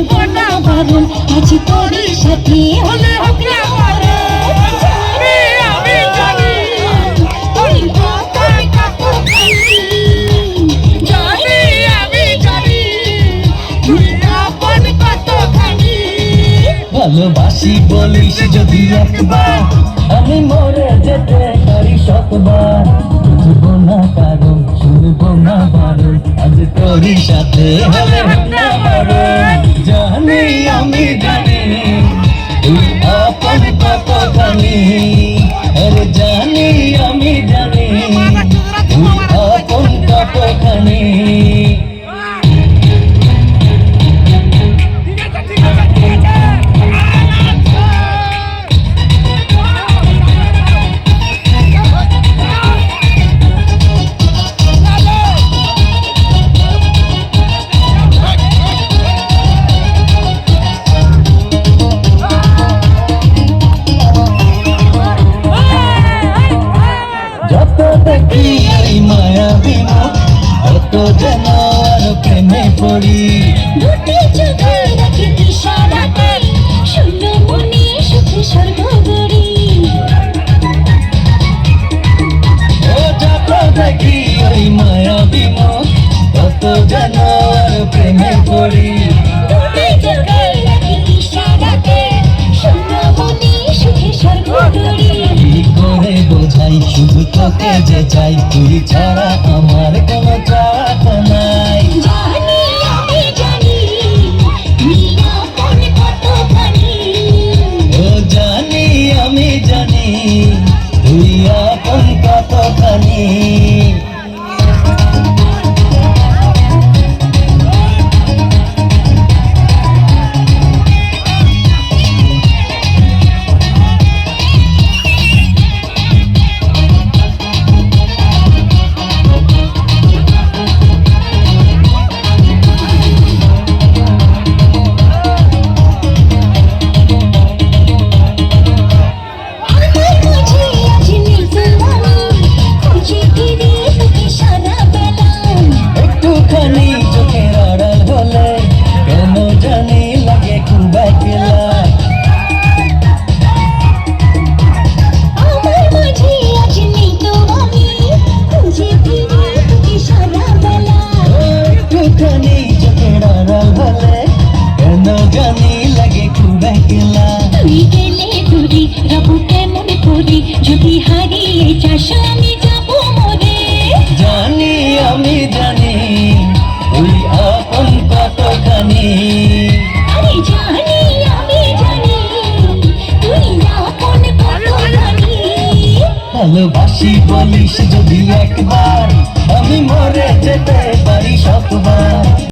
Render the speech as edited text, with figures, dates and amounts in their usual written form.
করবো না বারণ, আজ তোর সাথে হলে হোক না মরণ। আমি জানি তুই আপন কতখানি, জানি আমি জানি তুই আপন কতখানি। ভালোবাসি বলিস যদি একবার, আমি মরে যেতে পারি শতবার। বুঝবো না কারণ, শুনবো না বারণ, আজ তোরই সাথে হলে হোক না মরণ। জানি আমি জানি তুই আপন কতখানি, আরে জানি আমি জানি তুই আপন কতখানি। যত দেখি এই মায়াবী মুখ, তত যেন আর প্রেমে পড়ি। দুটি চোখে রাখি ইশারাতে, শূন্য মনে সুখে স্বর্গ গড়ি। ও যত দেখি ওই মায়াবী মুখ, তত যেন আর প্রেমে পড়ি। দুটি চোখে রাখি ইশারাতে, শূন্য মনে সুখে স্বর্গ গড়ি। কি করে বোঝাই শুধু তোকে যে চাই, তুই ছাড়া আমার কোনো চাই